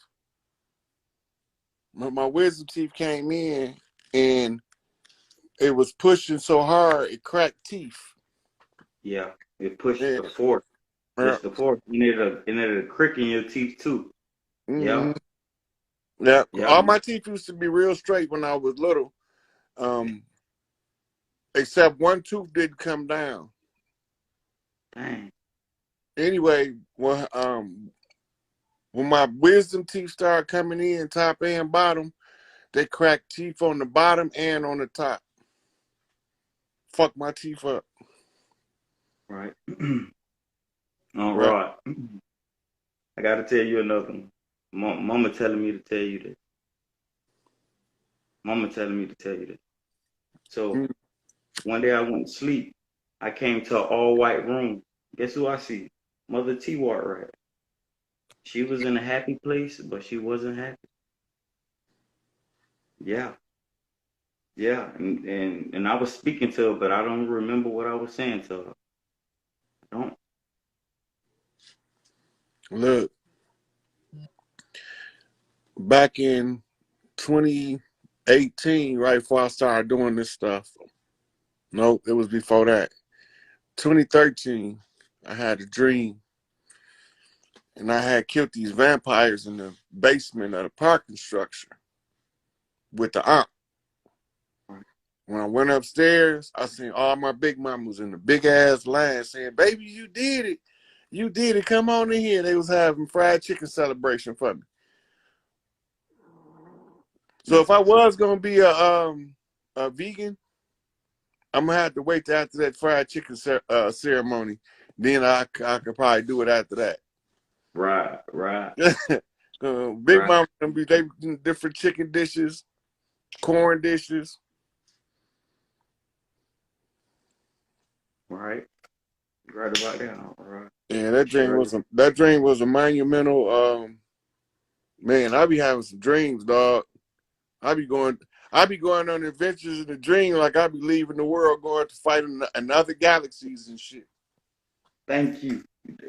Speaker 1: My wisdom teeth came in, and it was pushing so hard it cracked teeth.
Speaker 2: Yeah, it pushed
Speaker 1: Yeah.
Speaker 2: the force. Push the force. You need a crick in your teeth too.
Speaker 1: Mm-hmm.
Speaker 2: Yeah.
Speaker 1: Yeah.
Speaker 2: Yeah.
Speaker 1: All my teeth used to be real straight when I was little. Except one tooth didn't come down.
Speaker 2: Dang.
Speaker 1: Anyway, when my wisdom teeth started coming in, top and bottom, they cracked teeth on the bottom and on the top. Fuck my teeth up.
Speaker 2: Right. All
Speaker 1: Right.
Speaker 2: right. I gotta tell you another one. Mama telling me to tell you this. Mama telling me to tell you this. So one day I went to sleep. I came to an all white room. Guess who I see? Mother T Wart, right? She was in a happy place, but she wasn't happy. Yeah, yeah, and I was speaking to her, but I don't remember what I was saying to her. I don't.
Speaker 1: Look, back in 2018, right before I started doing this stuff. Nope, it was before that. 2013, I had a dream, and I had killed these vampires in the basement of the parking structure with the aunt. When I went upstairs, I seen all my big mamas in the big ass line saying, "Baby, you did it. You did it. Come on in here." They was having fried chicken celebration for me. So if
Speaker 2: That's
Speaker 1: I
Speaker 2: what's up.
Speaker 1: was gonna be a vegan, I'm gonna have to wait till after that fried chicken ceremony. Then I could probably do it after that.
Speaker 2: Right, right,
Speaker 1: Big
Speaker 2: right,
Speaker 1: mama gonna be they different chicken dishes, corn dishes.
Speaker 2: right. Right about that. All right.
Speaker 1: Yeah, that dream
Speaker 2: Sure.
Speaker 1: was a monumental. Man, I be having some dreams, dog. I be going. I be going on adventures in the dream like I be leaving the world, going to fight in other galaxies and shit.
Speaker 2: Thank you.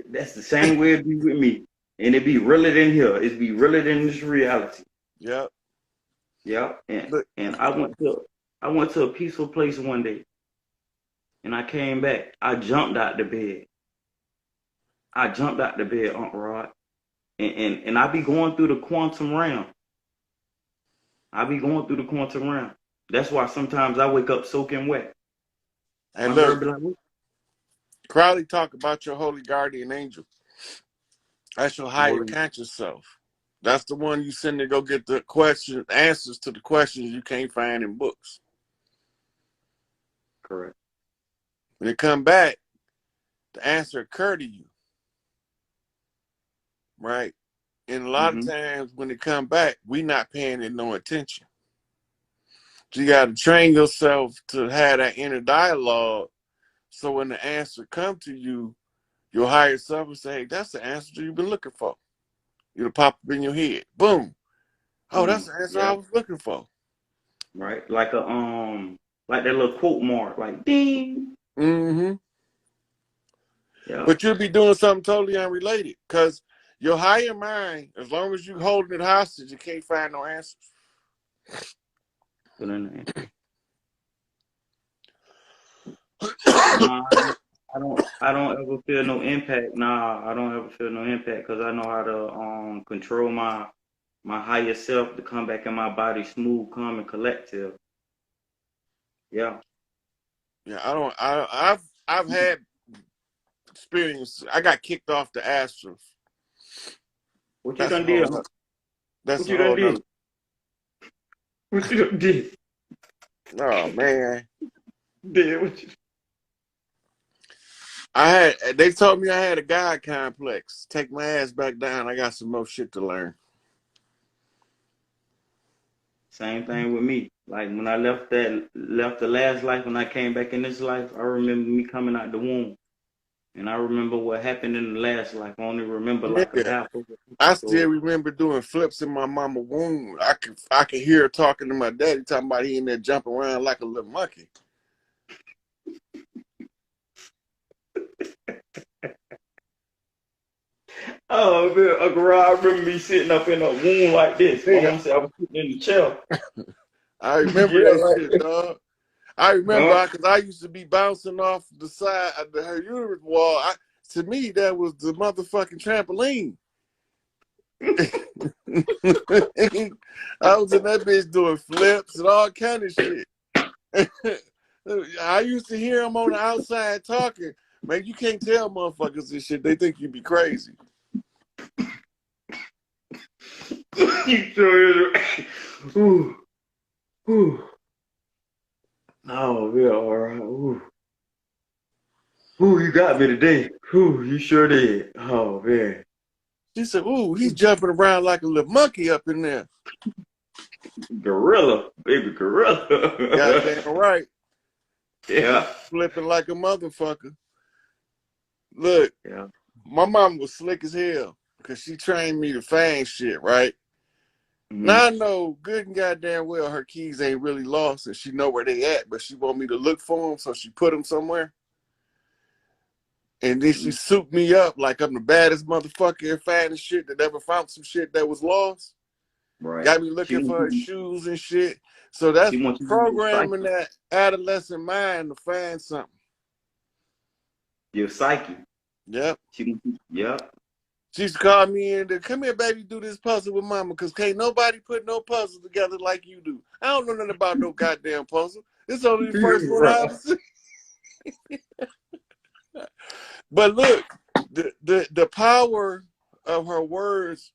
Speaker 2: That's the same way it be with me. And it be realer than here. It be realer than this reality.
Speaker 1: Yep.
Speaker 2: Yeah. And
Speaker 1: Look,
Speaker 2: and I went to a peaceful place one day and I came back. I jumped out the bed. I jumped out the bed, Uncle Rod. And I be going through the quantum realm. I be going through the quantum realm. That's why sometimes I wake up soaking wet.
Speaker 1: and
Speaker 2: My girl
Speaker 1: look,
Speaker 2: be like, "What?"
Speaker 1: Crowley talk about your holy guardian angel. That's your higher
Speaker 2: Holy,
Speaker 1: conscious self. That's the one you send to go get the answers to the questions you can't find in books.
Speaker 2: correct.
Speaker 1: When they come back, the answer occur to you, right? And a lot of
Speaker 2: Mm-hmm.
Speaker 1: times when they come back, we not paying it no attention. So you got to train yourself to have that inner dialogue. So when the answer come to you, your higher self will say, "Hey, that's the answer you've been looking for." It'll pop up in your head. Boom. Oh, that's
Speaker 2: Mm,
Speaker 1: the answer I
Speaker 2: yeah.
Speaker 1: was looking for.
Speaker 2: Right. Like that little quote mark, like ding.
Speaker 1: Mm-hmm.
Speaker 2: Yeah.
Speaker 1: But you'll be doing something totally unrelated because your higher mind, as long as you holding it hostage, you can't find no answers.
Speaker 2: Put in there. Nah, I don't ever feel no impact. Nah, I don't ever feel no impact because I know how to control my higher self to come back in my body smooth, calm, and collective. Yeah.
Speaker 1: Yeah, I don't. I've had experience. I got kicked off the Astros.
Speaker 2: What you
Speaker 1: That's a
Speaker 2: done did?
Speaker 1: whole.
Speaker 2: Huh?
Speaker 1: That's
Speaker 2: What
Speaker 1: a
Speaker 2: you done
Speaker 1: whole nother.
Speaker 2: did? What you done did?
Speaker 1: Oh man,
Speaker 2: Did what you?
Speaker 1: I had. They told me I had a God complex. Take my ass back down. I got some more shit to learn.
Speaker 2: Same thing with me. Like when I left the last life, when I came back in this life, I remember me coming out the womb. And I remember what happened in the last life. I only remember like a
Speaker 1: Nigga,
Speaker 2: half of it.
Speaker 1: I
Speaker 2: So
Speaker 1: still remember doing flips in my mama womb. I could hear her talking to my daddy, talking about he in there jumping around like a little monkey.
Speaker 2: oh man, Uncle Rod, I remember me sitting up in a womb like this. My
Speaker 1: Nigga,
Speaker 2: mom said I was sitting in the chair.
Speaker 1: I remember
Speaker 2: yeah,
Speaker 1: that
Speaker 2: like
Speaker 1: shit, dog. I remember
Speaker 2: huh?
Speaker 1: because I used to be bouncing off the side of her uterus wall. To me, that was the motherfucking trampoline. I was in that bitch doing flips and all kind of shit. I used to hear him on the outside talking. Man, you can't tell motherfuckers this shit. They think you be crazy.
Speaker 2: you sure is. Ooh, ooh. Oh yeah, all right. Ooh. Ooh, you got me today. Ooh, you sure did. Oh man.
Speaker 1: She said, "Ooh, he's jumping around like a little monkey up in there."
Speaker 2: Gorilla, baby gorilla.
Speaker 1: Goddamn right.
Speaker 2: yeah.
Speaker 1: Flipping like a motherfucker. Look,
Speaker 2: Yeah.
Speaker 1: my mom was slick as hell. because she trained me to find shit, right?
Speaker 2: Mm-hmm.
Speaker 1: Now I know good and goddamn well her keys ain't really lost and she know where they at, but she want me to look for them, so she put them somewhere. And then she souped me up like I'm the baddest motherfucker at finding shit that ever found some shit that was lost.
Speaker 2: Right.
Speaker 1: Got me looking for her shoes and shit. So that's
Speaker 2: She wants you to be
Speaker 1: programming that adolescent mind to find something.
Speaker 2: your psyche.
Speaker 1: Yep.
Speaker 2: Yep.
Speaker 1: She used to call me in to come here, baby, do this puzzle with mama, because can't nobody put no puzzle together like you do. I don't know nothing about no goddamn puzzle. It's only the first one I ever seen. But look, the power of her words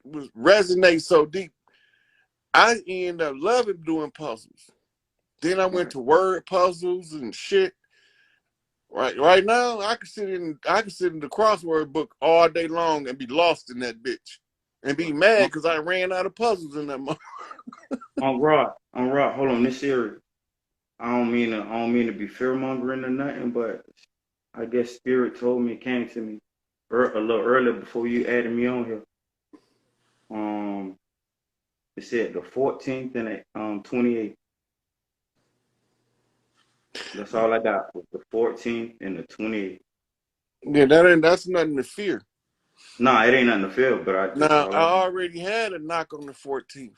Speaker 1: was resonate so deep. I ended up loving doing puzzles. Then I went to word puzzles and shit. Right now, I could sit in the crossword book all day long and be lost in that bitch, and be mad because I ran out of puzzles in that month.
Speaker 2: On Rod, hold on, this serious. I don't mean to be fear mongering or nothing, but I guess spirit told me, it came to me a little earlier before you added me on here. It said the 14th and the 28th. That's all I got was the 14th and the 28th.
Speaker 1: Yeah, that's nothing to fear.
Speaker 2: Nah, it ain't nothing to feel, but that's
Speaker 1: Now
Speaker 2: all
Speaker 1: I
Speaker 2: I got.
Speaker 1: already had a knock on the 14th.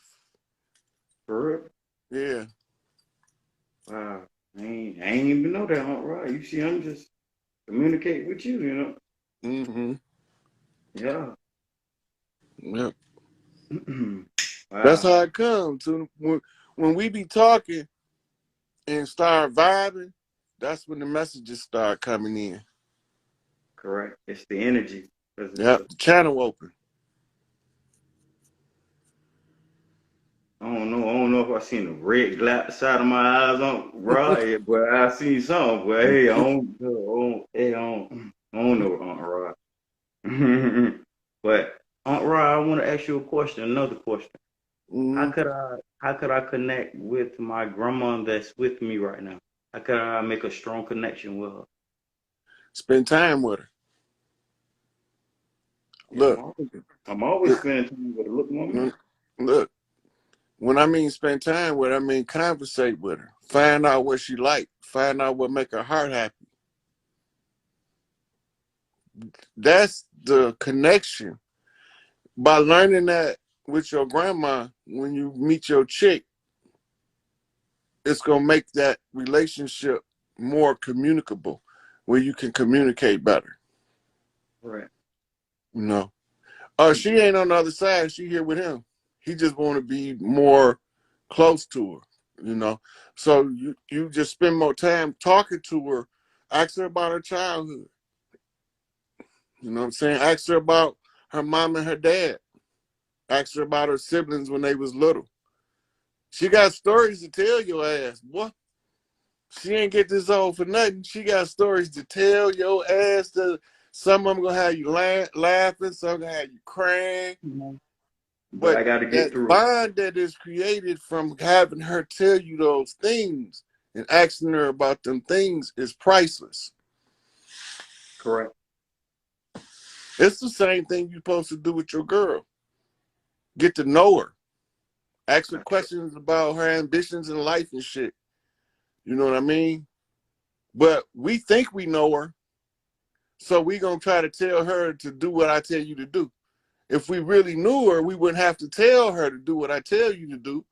Speaker 2: For real?
Speaker 1: Yeah.
Speaker 2: Wow. I ain't even know that, huh? Right. You see, I'm just communicating with you, you know?
Speaker 1: Mm-hmm.
Speaker 2: Yeah.
Speaker 1: Yep. That's
Speaker 2: Wow.
Speaker 1: how it comes. When we be talking and start vibing, that's when the messages start coming in.
Speaker 2: Correct. It's the energy.
Speaker 1: Yep, the channel open.
Speaker 2: I don't know if I seen a red glap side of my eyes on Rod, but I seen something. But hey, I don't know, Aunt Rod. But Aunt Rod, I want to ask you a question, another question.
Speaker 1: Mm-hmm.
Speaker 2: How could I connect with my grandma that's with me right now? How could I make a strong connection with her?
Speaker 1: Spend time with her.
Speaker 2: Yeah,
Speaker 1: Look,
Speaker 2: I'm always spending time with her. Look, mama.
Speaker 1: look. When I mean spend time with her, I mean conversate with her. Find out what she like. Find out what make her heart happy. That's the connection. By learning that with your grandma, when you meet your chick, it's gonna make that relationship more communicable, where you can communicate better.
Speaker 2: Right.
Speaker 1: You know. She ain't on the other side. She here with him. He just want to be more close to her. You know. So you just spend more time talking to her. Ask her about her childhood. You know what I'm saying? Ask her about her mom and her dad. Ask her about her siblings when they was little. She got stories to tell your ass, boy. She ain't get this old for nothing. She got stories to tell your ass. Some of them gonna have you laughing, some gonna have you crying.
Speaker 2: But
Speaker 1: But
Speaker 2: I got to get
Speaker 1: that
Speaker 2: through it.
Speaker 1: bond that is created from having her tell you those things and asking her about them things is priceless.
Speaker 2: Correct.
Speaker 1: It's the same thing you're supposed to do with your girl. Get to know her. Ask her questions about her ambitions in life and shit. You know what I mean? But we think we know her, so we gonna try to tell her to do what I tell you to do. If we really knew her, we wouldn't have to tell her to do what I tell you to do.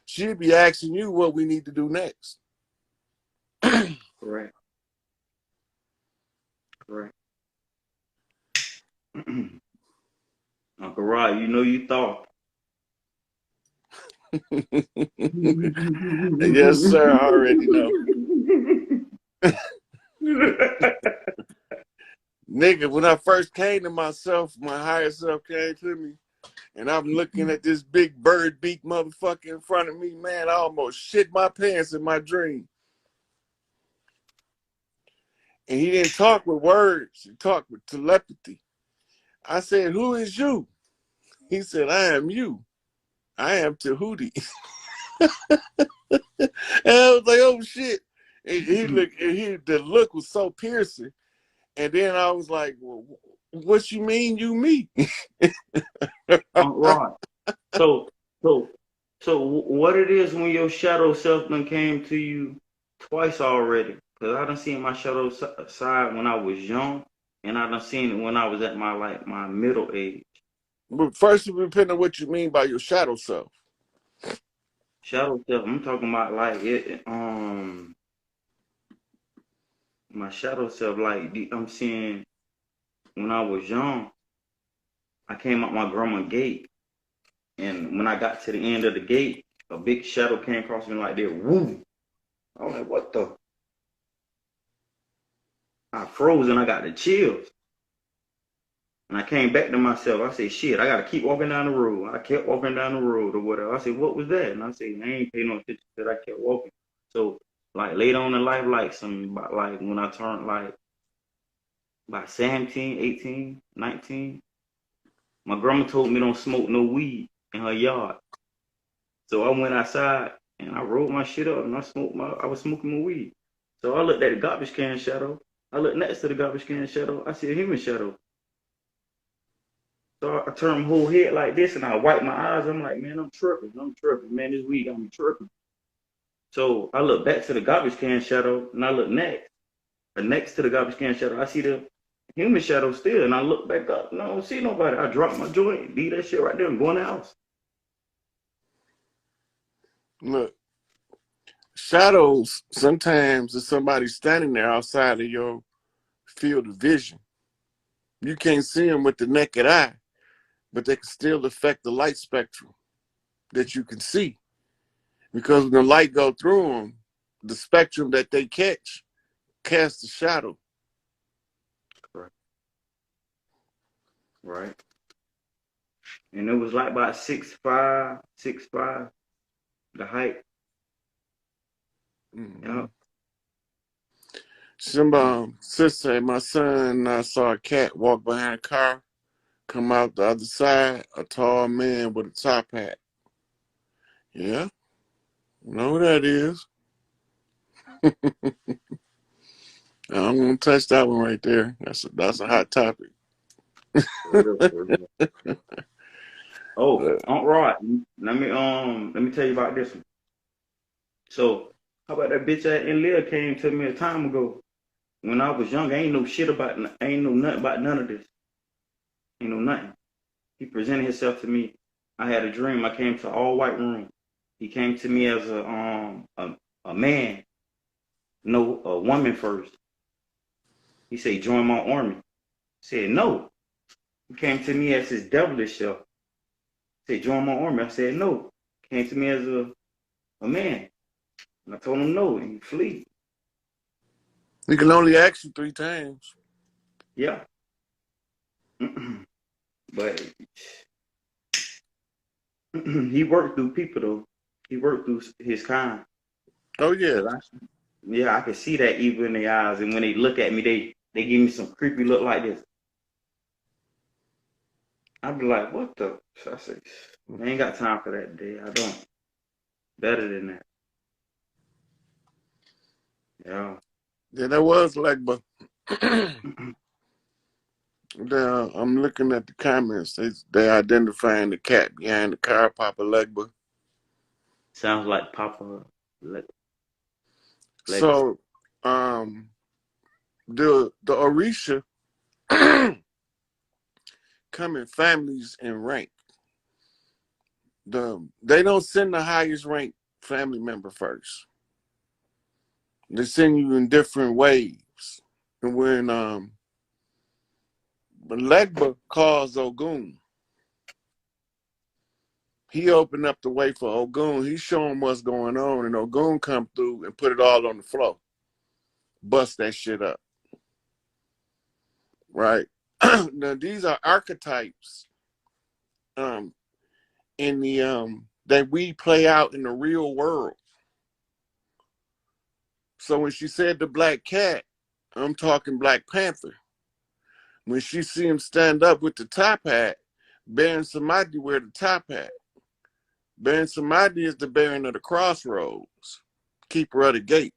Speaker 1: She'd be asking you what we need to do next.
Speaker 2: Correct. Correct. Uncle Rod, you know you thought.
Speaker 1: Yes, sir. I already know. Nigga, when I first came to myself, my higher self came to me, and I'm looking at this big bird beak motherfucker in front of me, man, I almost shit my pants in my dream. And he didn't talk with words, he talked with telepathy. I said, "Who is you?" He said, "I am you. I am Tahuti." And I was like, "Oh shit." And he looked, and the look was so piercing. And then I was like, well, What you mean, you me?
Speaker 2: Right. So, so, so, what it is when your shadow self done came to you twice already? Cause I done seen my shadow side when I was young, and I done seen it when I was at my middle age.
Speaker 1: But first, it depends on what you mean by your shadow self.
Speaker 2: Shadow self, I'm talking about like it. My shadow self, like I'm seeing when I was young. I came out my grandma's gate, and when I got to the end of the gate, a big shadow came across me like that. Woo! I was like, what the? I froze and I got the chills. And I came back to myself. I said, shit, I gotta keep walking down the road. I kept walking down the road or whatever. I said, what was that? And I said, I ain't paying no attention to that. I kept walking. So like later on in life, like when I turned like about 17, 18, 19, my grandma told me don't smoke no weed in her yard. So I went outside and I rolled my shit up and I was smoking my weed. So I looked at the garbage can shadow. I looked next to the garbage can shadow. I see a human shadow. So I turned my whole head like this and I wiped my eyes. I'm like, man, I'm tripping. Man, this weed got me tripping. So I look back to the garbage can shadow and I look next to the garbage can shadow. I see the human shadow still. And I look back up and I don't see nobody. I drop my joint, leave that shit right there and go in the house.
Speaker 1: Look, shadows sometimes is somebody standing there outside of your field of vision. You can't see them with the naked eye, but they can still affect the light spectrum that you can see. Because when the light go through them, the spectrum that they catch casts a shadow.
Speaker 2: Right. Right. And it was like about 6'5", 6'5", the height.
Speaker 1: Mm-hmm.
Speaker 2: Yeah.
Speaker 1: Some sister and my son saw a cat walk behind a car, come out the other side, a tall man with a top hat. Yeah, know who that is. I'm gonna touch that one right there. That's a hot topic.
Speaker 2: For real, for real. Oh, right. Let me tell you about this one. So, how about that bitch at Leah came to me a time ago when I was young? Ain't know nothing about none of this. Ain't know nothing. He presented himself to me. I had a dream. I came to all white room. He came to me as a man, no, a woman first. He said, join my army. I said, no. He came to me as his devilish self. Said, join my army. I said, no. Came to me as a man. And I told him no, and he flee.
Speaker 1: You can only ask you 3 times.
Speaker 2: Yeah. But he worked through people, though. He worked through his kind.
Speaker 1: Oh yeah.
Speaker 2: I could see that even in their eyes. And when they look at me, they give me some creepy look like this. I'd be like, what the? So I say, I ain't got time for that day. I don't. Better than that. Yeah.
Speaker 1: Yeah, that was Legba. I'm looking at the comments. They identifying the cat behind the car, Papa Legba.
Speaker 2: Sounds like Papa Legba.
Speaker 1: So, the Orisha come in families and rank. They don't send the highest ranked family member first. They send you in different waves. And when Legba calls Ogun, he opened up the way for Ogun. He showed him what's going on, and Ogun come through and put it all on the floor. Bust that shit up. Right? Now these are archetypes in the that we play out in the real world. So when she said the black cat, I'm talking Black Panther. When she see him stand up with the top hat, Baron Samadi wear the top hat. Baron Samadi is the Baron of the Crossroads, keeper of the gate.